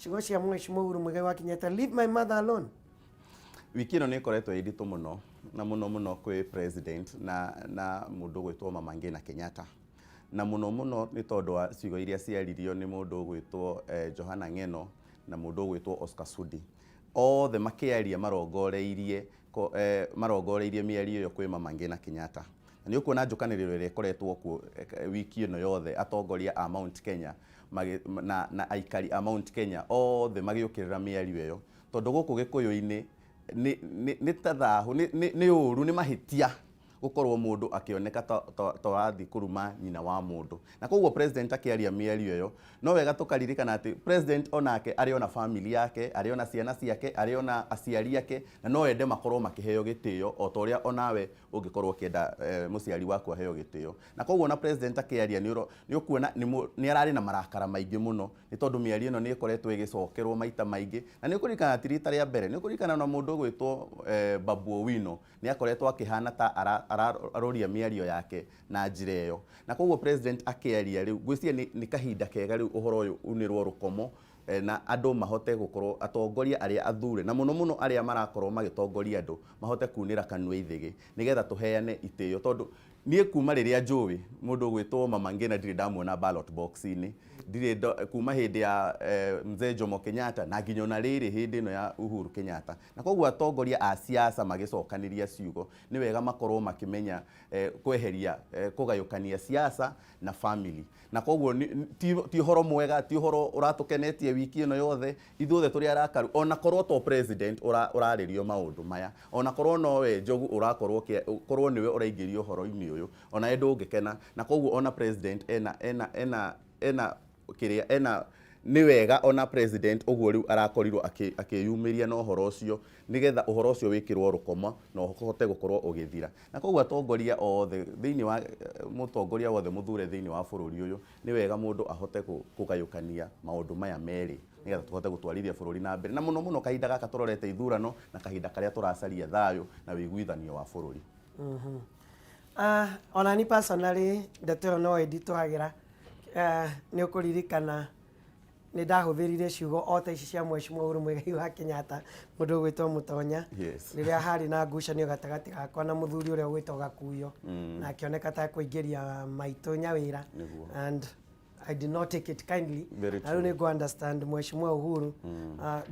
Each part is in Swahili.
ciugo cia Mheshimiwa Uhuru Muigai wa Kenyatta, leave my mother alone. Wiki ĩno nĩ ĩkoretwo ĩnditũ mũno na mũno kwĩ president na mũndũ gwĩtwo Mama Ngina Kenyatta. Na mũno nĩ tondũ wa ciugo iria ciaririo nĩ mũndũ gwĩtwo Johana Ng'eno na mũndũ gwĩtwo Oscar Sudi. Othe makĩaria marongoreirie mĩario ĩyo kwĩ Mama Ngina Kenyatta. Na nĩ ũkuona njũkanĩrĩro ĩrĩa ĩkoretwo kuo wiki ĩno yothe, atongoria a Mount Kenya na aikari a Mount Kenya othe magĩũkĩrĩra mĩario ĩyo. Tondũ gũkũ Gĩkũyũ-inĩ nĩ tathahu, nĩ ũru, nĩ mahĩtia gukorwo mundu akioneka ta wathi kuruma nyina wa mundu. Na koguo president akĩaria mĩario ĩyo, no wega tukaririkana ati president onake ari ona family yake, ari ona ciana ciake, ari ona aciari yake, na no ende makorwo makĩheo gĩtĩo o ta ũrĩa onawe ũngĩkorwo ũkĩenda mũciari waku aheo gĩtĩo. Na koguo na president akĩaria nĩ ũkuona nĩ ararĩ na marakara maingĩ mũno, nĩ tondũ mĩario ĩno nĩ ĩkoretwo ĩgĩcokerwo maita maingĩ. Na nĩ ũkũririkana ti rita rĩa mbere, nĩ ũkũririkana na mũndũ gwĩtwo Babu Owino nĩ akoretwo akĩhana ta aroria mĩario yake na njĩra ĩyo. Na koguo president akĩaria rĩu gwĩciria nĩ kahinda kega rĩu ũhoro ũyũ unĩrwo rũkomo na andũ mahote gũkorwo atongoria arĩa athure na mũno arĩa marakorwo magĩtongoria andũ mahote kunĩra kanua ithĩgĩ nĩgetha tũheane itĩo. Tondũ niĩ kuma rĩrĩa njũĩ mũndũ gwĩtwo Mama Ngina ndirĩ ndamuona ballot box-inĩ, ndirĩ kuma hĩndĩ ya Mzee Jomo Kenyatta na nginya na rĩrĩ hĩndĩ ĩno ya Uhuru Kenyatta. Na koguo atongoria a siasa magĩcokanĩria ciugo nĩ wega makorwo makĩmenya kweheria kũgayũkania siasa na family. Na koguo ti ũhoro mwega, ti ũhoro ũratũkenetie wiki ĩno yothe, ithuothe tũrĩ arakaru ona korwo to president ũrarĩrio maũndũ maya, ona korwo nowe Njogu korwo niwe ũraingĩrio ũhoro-inĩ ũyũ, ona ĩ ndũngĩkena. Na koguo ona president nĩ wega ona president ũguo rĩu arakorirwo akĩyumĩria na ũhoro ũcio nĩgetha ũhoro ũcio wĩkĩrwo rũkoma na ũhote gũkorwo ũgĩthira. Na koguo atongoria othe thĩinĩ wa mũtongoria wothe mũthure thĩinĩ wa bũrũri ũyũ nĩ wega mũndũ ahote kũgayũkania maũndũ maya merĩ nĩgetha tũhote gũtwarithia bũrũri na mbere. Na mũno kahinda gaka tũrorete ithurano na kahinda karĩa tũracaria thayũ na wĩiguithanio wa bũrũri. Ona ni personally ndeto ĩyo no nditũhagĩra nĩ ũkũririkana nĩ ndahũthĩrire ciugo o ta ici cia Mheshimiwa Uhuru Muigai wa Kenyatta mũndũ gwĩtwo Mũtonya rĩrĩa harĩ na ngucanio gatagatĩ gakwa na mũthuri ũrĩa gwĩtwo Gakuyo na akĩoneka ta kũingĩria maitũ Nyawĩra, and I did not take it kindly. I don't go understand Mheshimiwa Uhuru.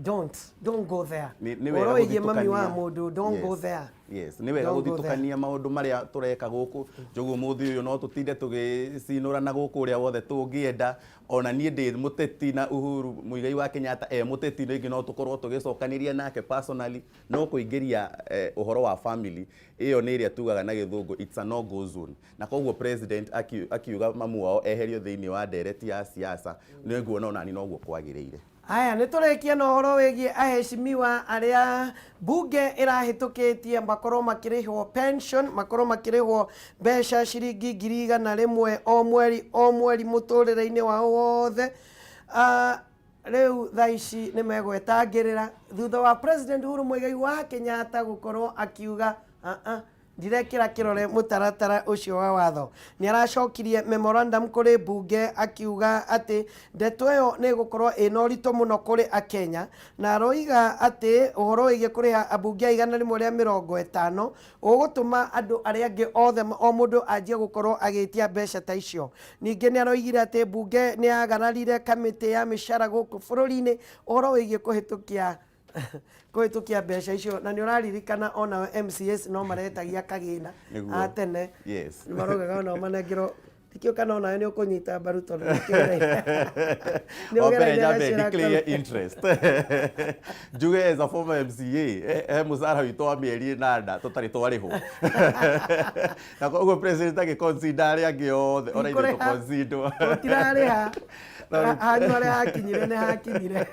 Don't go there. Oroigie mami wa mũndũ, don't go there. Yes, nĩ wega gũthitũkania maũndũ marĩa tũreka gũkũ. Njogu mũthĩ ũyũ no tũtinde tũgĩcinũrana gũkũ ũrĩa wothe tũngĩenda. Ona niĩ ndĩ mũteti na Uhuru Muigai wa Kenyatta mũteti rĩngĩ no tũkorwo tũgĩcokanĩria nake personally, no kũingĩria ũhoro wa family ĩyo nĩ ĩrĩa tugaga na gĩthũngũ it's a no go zone. Na koguo president akiuga mamu wao eherio thĩinĩ wa ndereti ya siasa, nĩ nguona ona ni noguo kwagĩrĩire. Aya nĩ tũrĩkia na ũhoro wĩgiĩ aheshimiwa arĩa bunge ĩrahĩtũkĩtie makorwo makĩrĩhwo pension, makorwo makĩrĩhwo mbeca ciringi 100 o mweri mũtũrĩre-inĩ wao wothe. Rĩu thaa ici nĩ megwetangĩrĩra thutha wa president Uhuru Muigai wa Kenyatta gũkorwo akiuga ndirekĩra kĩrore mũtaratara ũcio wa watho. Nĩ aracokirie memorandum kũrĩ bunge akiuga atĩ ndeto ĩyo nĩ gũkorwo ĩna ũritũ mũno kũrĩ Akenya, na aroiga atĩ ũhoro wĩgiĩ kũrĩha ambunge 150 ũgũtũma andũ arĩa angĩ othe o mũndũ anjie gũkorwo agĩtia mbeca ta icio. Ningĩ nĩ aroigire atĩ bunge nĩ yagararire kamĩtĩ ya mĩcara gũkũ bũrũri-inĩ ũhoro wĩgiĩ kũhĩtũkia mbeca icio, na nĩ ũraririkana ona MCS no maretagia kagĩna atene nĩ marogaga ona manengero tikio kana ona nĩ ũkũnyita mbaru tondũ nĩ declare interest. Njuge as a former MCA mũcara witũ wa mĩeri 8 tũtarĩ twarĩhwo. Na koguo president agĩconsider arĩa angĩ othe ona ithuĩ tũconsider tũtirarĩha hanyu harĩa hakinyire nĩ hakinyire.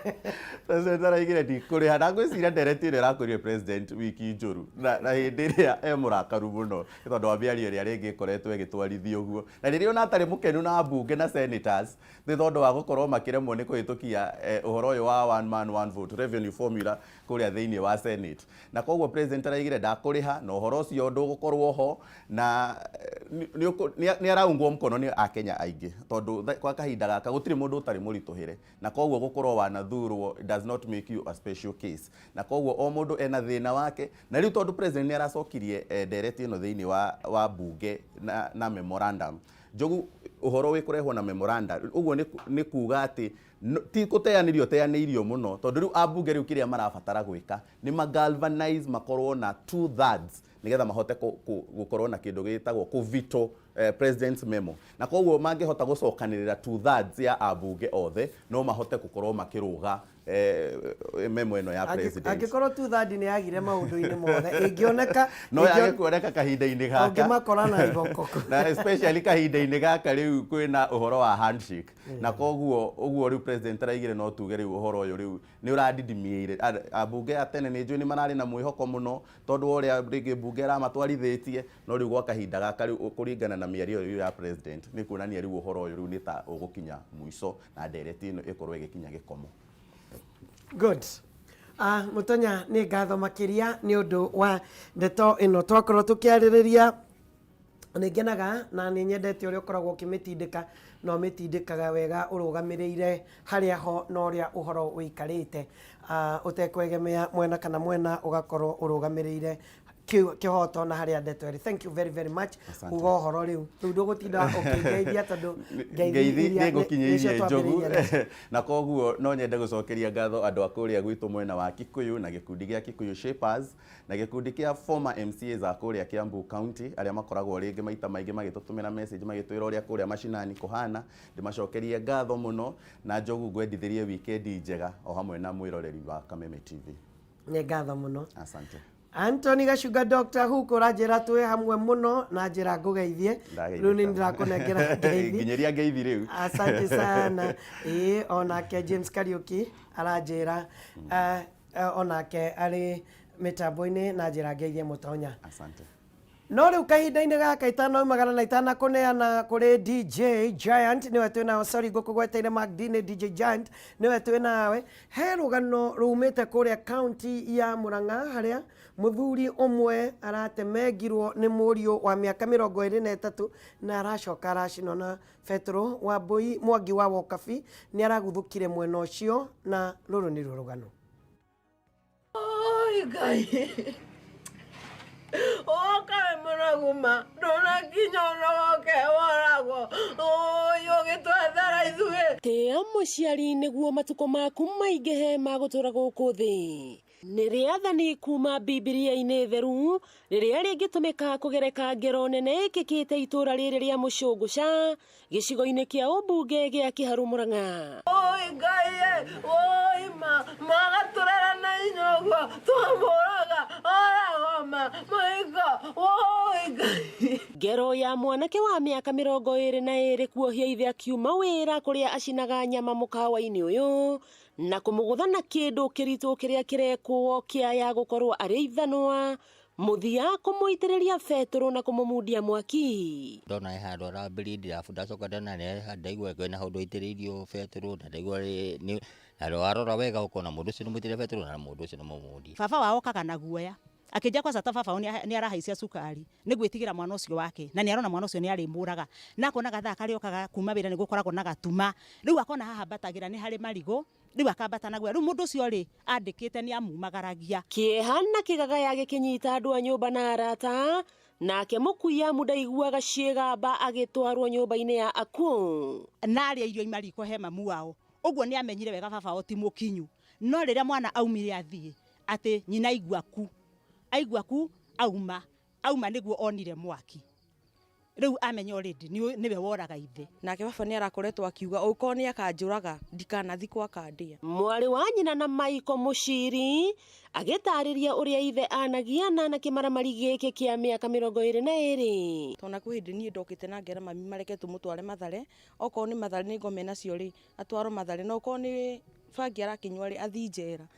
President araigire ndikũrĩha, na ngwĩciria ndereti ĩrĩa ĩrakũrio president wiki njũru na hĩndĩ ĩrĩa mũrakaru mũno nĩ tondũ wa mĩario ĩrĩa rĩngĩ ĩkoretwo ĩgĩtwarithio ũguo, na rĩrĩa ona atarĩ mũkenu na mbunge na senators nĩ tondũ wa gũkorwo makĩremwo nĩ kũhĩtũkia ũhoro ũyũ wa one man one vote revenue formula kũrĩa thĩinĩ wa Senate. Na koguo president araigire ndakũrĩha na ũhoro ũcio ndũgũkorwo ho, na nĩ araungwo mkono nĩ akenya aingĩ tondũ kwa kahinda gaka gũtirĩ mũndũ ũtarĩ mũritũhĩre na koguo gũkorwo wanathurwo does not make you a special case na koguo o mũndũ ena thĩna wake na rĩu tondũ president nĩ aracokirie ndereti ĩno thĩinĩ wa bunge na memorandum Njogu ũhoro wĩ kũrehwo na memoranda ũguo nĩ kuga atĩ ti gũteanĩrio mũno tondũ rĩu ambunge rĩu kĩrĩa marabatara gwĩka nĩ magalvanize makorwo na 2/3 nigetha mahote gukorwo na kindu gitagwo kuvito president's memo na koguo mangihota gucokanirira 2/3 ya abunge othe no mahote gukorwo makiruga memo ino ya president angikorwo 2/3 ni yagire maundu-ini mothe ingioneka no yage kuoneka kahinda-ini gaka ungimakorana iboko na especially kahinda-ini gaka riu kwina uhoro wa handshake na koguo uguo riu president araigire no tuge riu uhoro uyu riu ni uradidimiire abunge atene ni njui ni marari na mwihoko muno tondu uria rigi bunge ramatwarithitie no riu gwa kahinda gaka riu kuringana na miario riu ya president ni kuonania riu uhoro uyu riu ni ta ugukinya mwiso na ndereti ino ikorwo igikinya gikomo. Good. Mutonya ni ngatho makiria ni undu wa ndeto ino twakorwo tukiaririria ni ngenaga na ni nyendete uria ukoragwo ukimitindika no mitindikaga wega urugamirire haria ho no uria uhoro wikarite utekwegemea mwena kana mwena ugakorwo urugamirire kihoto na haria ndeto ri. Thank you very very much ugo horo riu ndugutinda ukigeithia tondu ngeithi ngukinyirie Njogu na koguo no nyende gucokeria ngatho andu akuria gwitu mwena wa Kikuyu na gikundi gia Kikuyu Shapers na gikundi kia former MCAs akuria Kiambu County aria makoragwo ringi maita maingi magitutumira message magitwira uria kuria mashinani kuhana ndimacokerie ngatho muno na Njogu ngwendithirie weekend njega o hamwe na mwiroreri wa Kameme TV. Ni ngatho muno. Asante. Anthony Gacuga Dr. Huko rajera tuwe hamwe muno na njira ngugeithie riu ni ndirakunengera ngeithi nginyeria ngeithi riu asante sana onake James Kariuki aranjira onake ari mitambo-ini na njira ngeithie Mutonya. Asante. No riu kahinda-ini gaka itanoimagara na itanakuneana kuri DJ Giant niwe twina sorry ngukugweteire Magdine DJ Giant niwe twinawe he rugano rumite kuria county ya Murang'a haria muthuri umwe aratemengirwo ni murio wa miaka 23 na aracoka aracino na Petro wa Boi Mwangi wa Wokabi ni araguthukire mwena ucio na ruru ni rugano. Oi gai Kameme Muraguma dona kinyono ke warago yo gitwathara ithue te amuciari niguo matuko maku maingihe magutura guku thi ni riathani kuma Bibilia-ini theru riria ringitumika kugereka ngero nene ikikite itura riri ria Mucunguca gicigo-ini kia ubunge gia Kiharu Murang'a. Oi gai oi magaturera na inyogo twamuraga oragoma maigo oi gai ngero ya mwanake wa miaka 22 kuohia ithe akiuma wira kuria acinaga nyama mukawa-ini uyu na kumugutha na kindu kiritu kiria kirekwo kia ya gukorwo ari ithanwa muthia kumuitiriria Petro na kumumundia mwaki. Ndona handu arambirindi afu ndacoka ndana ndaigua kwena handu aitiririo Petro na ndaigua ni na warora wega ukona mundu ucio numwitire Petro na mundu ucio numumundi. Baba wao kaga na guoya akija kwa sata baba ni arahaicia cukari ni gwitigira mwana ucio wake na ni arona mwana ucio ni ari muraga na kona gatha kariokaga kuma bira ni gukoragwo na gatuma riu akona haha batagira ni hari marigo riu akambata na guoya riu mundu ucio ri andikite ni amumagaragia kiehana kigaga ya gikinyita andu a nyumba na arata nake mukuya mudaiguaga ciegamba agitwarwo nyumba-ini ya aku na aria irio imariko he mamu wao uguo ni amenyire wega baba o ti mukinyu no riria mwana aumire athie ati nyina aigwaku auma niguo onire mwaki riu amenya already niwe woraga ithe nake baba ni arakoretwo akiuga uko ni akanjuraga ndikanathi kwa kandia. Mwari wa nyina na Maiko Muciri agitariria uria ithe anagiana na kimaramari giki kia miaka 22 tona ku hindi ni ndokite na ngera mami mareke tumutware Mathare oko ni Mathare ni ngome nacio ri atwaro Mathare no ko ni bangi arakinywa ri athinjera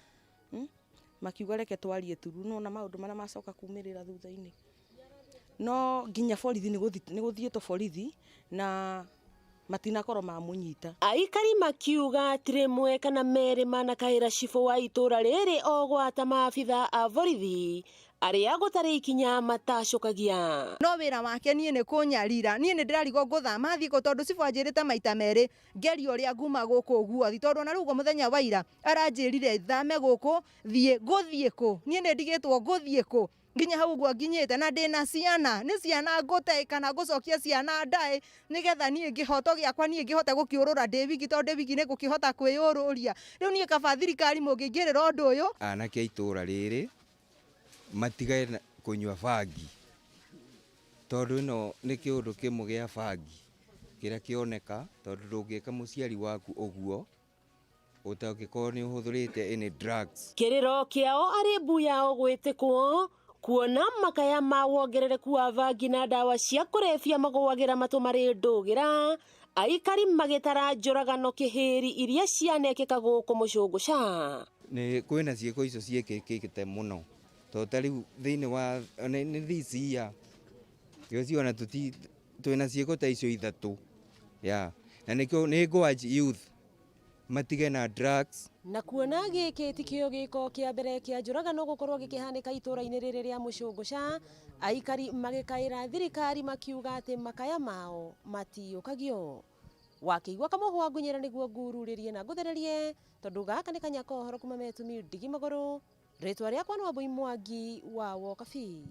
makiuga reke twarie turu no na maundu mara macoka kumirira thutha-ini no nginya borithi ni guthietwo borithi na matinakorwo mamunyita. Aikari makiuga atĩ rĩmwe kana merĩ manakaĩra cibũ wa itũra rĩrĩ o gwata maabitha a borithi arĩa gũtarĩ ikinya matacokagia. No wĩra wake niĩ nĩ kũnyarira, niĩ nĩ ndĩrarigwo ngũthama thikũ tondũ cibũ anjĩrĩte maita merĩ ngerio ũrĩa nguma gũkũ guothi, tondũ ona rĩu mũthenya wa ira aranjĩrire thame gũkũ ngũthiĩ kũ, niĩ nĩ ndigĩtwo ngũthiĩ kũ, nginya hau ũguo nginyĩte na ndĩna ciana, nĩ ciana ngũte kana gũcokia ciana ndaĩ nĩgetha niĩ kĩhoto gĩakwa niĩ ngĩhote gũkĩũrũra ndĩ wiki, tondũ ndĩ wiki nĩ ngũkĩhota kwĩyũrũria. Rĩu niĩ kaba thirikari mũngĩingĩrĩra ũndũ ũyũ. Anake a itũra rĩrĩ matigae kũnyua bangi, tondũ ĩno nĩ kĩũndũ kĩmwe gĩa bangi kĩrĩa kĩoneka, tondũ ndũngĩka mũciari waku ũguo ũtangĩkorwo nĩ ũhũthĩrĩte any drugs. Kĩrĩro kĩao arĩ mbu yao gwĩtĩkwo kuona makaya ma wongerereku wa bangi na ndawa cia kũrebia magũagĩra matũ marĩ ndũgĩra, aikari magĩtara njũragano kĩhĩri iria cianekĩka gũkũ Mũcũngũca. Kwĩna ciĩko icio ciĩkĩkĩte mũno, tondũ ta rĩu thĩinĩ wa nĩ this year gĩciona twĩna ciĩko ta icio ithatũ, na nĩkĩo nĩ ngwatch youth matige na drugs. Na kuona gĩkĩ ti kĩo gĩko kĩa mbere kĩa njũragano gũkorwo gĩkĩhanĩka itũra-inĩ rĩrĩ rĩa Mũcũngũca, aikari magĩkaĩra thirikari makiuga atĩ makaya mao matiũkagio. Wakĩigua Kamũhwa Ngunyĩra nĩguo ngururĩrie na ngũthererie, tondũ gaka nĩ Kanya Kohoro kuma Kameme Tv ndigi magũrũ. Rĩtwa rĩakwa nĩ Wambui Mwangi wa Wokabi.